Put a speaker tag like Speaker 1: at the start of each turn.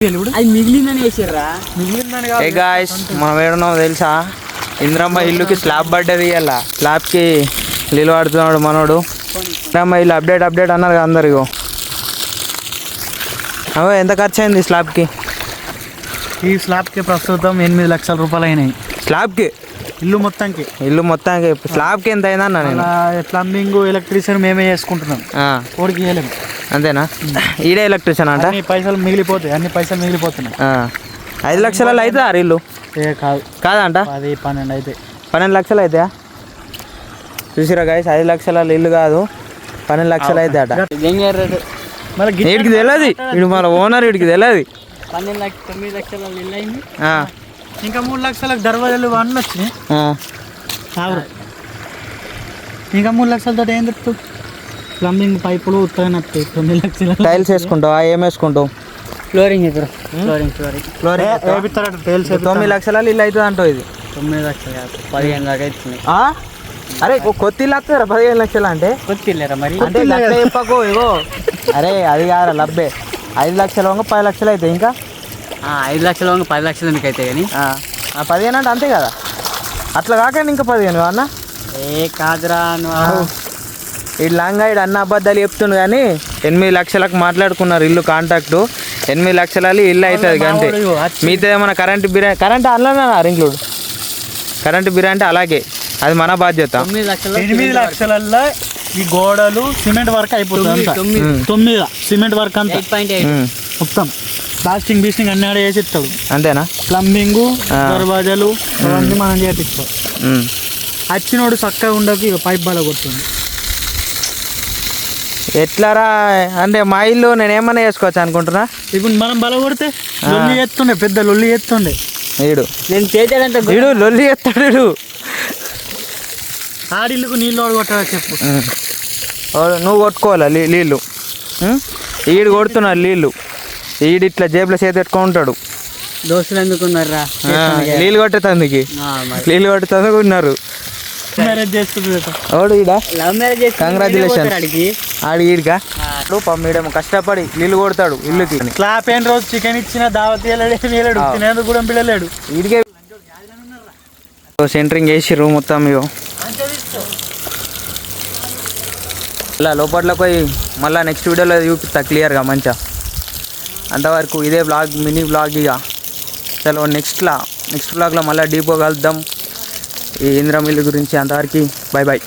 Speaker 1: ఏ guys మనం ఏడున్నాం తెలుసా? ఇంద్రమ్మ ఇల్లుకి స్లాబ్ పడ్డది. ఇవాళ స్లాబ్కి నీళ్ళు పడుతున్నాడు మనోడు. ఇంద్రమ్మ ఇల్లు అప్డేట్ అన్నారు కదా అందరికీ. అవే ఎంత ఖర్చు అయింది స్లాబ్కి?
Speaker 2: ఈ స్లాబ్కి ప్రస్తుతం 8 లక్షల రూపాయలు అయినాయి.
Speaker 1: స్లాబ్కి
Speaker 2: ఇల్లు మొత్తానికి
Speaker 1: స్లాబ్కి ఎంత అయింది అన్న? నేను
Speaker 2: ప్లంబింగ్ ఎలక్ట్రీషియన్ మేమే చేసుకుంటున్నాం, కోడికి ఇవ్వలేము.
Speaker 1: అంతేనా? ఈడే ఎలక్ట్రీషియన్ అంట.
Speaker 2: అన్ని పైసలు మిగిలిపోతున్నాయి.
Speaker 1: 5 లక్షలలో అవుతుందా ఇల్లు? కాదంట
Speaker 2: 10-12 అయితే
Speaker 1: 12 లక్షలు అవుతాయా? చూసిరా గాయస్, 5 లక్షల ఇల్లు కాదు, 12 లక్షలు అయితే అట. వీడికి తెలియదు, వీడు మన ఓనర్, వీడికి తెలియదు.
Speaker 2: 9 లక్షల ఇల్లు అయింది. ఇంకా 3 లక్షలకు దర్వాజాలు అన్నీ వచ్చినాయి. ఇంకా 3 లక్షలతో ఏం చెప్తావు? ప్లంబింగ్ పైపులు ఉత్తగా 9 లక్షలు.
Speaker 1: టైల్స్ వేసుకుంటావా? ఏం వేసుకుంటావు?
Speaker 2: ఫ్లోరింగ్
Speaker 1: 9 లక్షల ఇల్లు అవుతుంది అంటావు. ఇది
Speaker 2: 9 లక్షలు 15 దాకా అవుతుంది.
Speaker 1: అరే కొత్త ఇల్లు వస్తుందా 15 లక్షలు అంటే?
Speaker 2: కొత్త ఇల్లేరా మరి?
Speaker 1: అంటే చెప్పకు. ఇగో అరే అది కాదు లబ్బే. 5 లక్షలు 10 లక్షలు అవుతాయి. ఇంకా
Speaker 2: 5 లక్షలు 10 లక్షలు ఎందుకు అవుతాయి? కానీ
Speaker 1: 15 అంటే అంతే కదా. అట్లా కాకండి ఇంకా 15 అన్న.
Speaker 2: కాదురా
Speaker 1: ఈ లాంగ్ ఇడు అన్న అబద్ధాలు చెప్తుండు. కానీ 8 లక్షలకు మాట్లాడుకున్నారు ఇల్లు కాంట్రాక్ట్. 8 లక్షలలో ఇల్లు అవుతుంది అంతే. మిగతా ఏమన్నా కరెంట్ అందులోనే ఇంక్లూడ్. కరెంటు బిర్యానీ అంటే అలాగే, అది మన బాధ్యత.
Speaker 2: 8 లక్షలలో ఈ గోడలు సిమెంట్ వర్క్ అయిపోతుంది. 9 సిమెంట్ వర్క్ అంతా మొత్తం ప్లాస్టింగ్ అన్ని ఆడ వేసి ఇస్తాడు.
Speaker 1: అంతేనా?
Speaker 2: ప్లంబింగ్ దర్వాజాలు అవన్నీ మనం చేపిస్తాం. వచ్చినోడు చక్కగా ఉండకు, ఇక పైప్ బల కొడుతుంది.
Speaker 1: ఎట్లారా అంటే మా ఇల్లు నేను ఏమన్నా చేసుకోవచ్చు అనుకుంటున్నా.
Speaker 2: ఇప్పుడు మనం బల కొడితే లొల్లి ఎత్తుండే, పెద్ద లొల్లి ఎత్తుండే.
Speaker 1: వీడు
Speaker 2: నేను చేసేదంటే
Speaker 1: వీడు లొల్లి ఎత్తాడు.
Speaker 2: ఆడిల్లుకు నీళ్ళు కొట్టాలి చెప్పు.
Speaker 1: నువ్వు కొట్టుకోవాలా నీళ్ళు? ఈడు కొడుతున్నాడు నీళ్ళు. ఈడు ఇట్లా జేబులో చేతి పెట్టుకొని ఉంటాడు.
Speaker 2: దోస్తులు ఎందుకున్నారా?
Speaker 1: నీళ్ళు కొట్టేతందుకు ఉన్నారు.
Speaker 2: మ్యారేజ్ చేస్తుంది.
Speaker 1: కంగ్రాచులేషన్ ఆడి ఈడికా. మీడేమో కష్టపడి నీళ్ళు కొడతాడు ఇల్లుకి.
Speaker 2: స్లాబ్ అయిన రోజు చికెన్ ఇచ్చిన దావత్ తినేందుకు కూడా పిల్లలేడు.
Speaker 1: ఈడికే సెంటరింగ్ వేసిర్రు మొత్తం. ఇగో ఇలా లోపట్లోకి పోయి మళ్ళీ నెక్స్ట్ వీడియోలో చూపిస్తా క్లియర్గా మంచిగా. అంతవరకు ఇదే బ్లాగ్, మినీ బ్లాగ్. ఇక చలో నెక్స్ట్ బ్లాగ్లో మళ్ళీ డీపో కలుద్దాం ఈ ఇంద్రమిల్లు గురించి. అంతవరకు బై.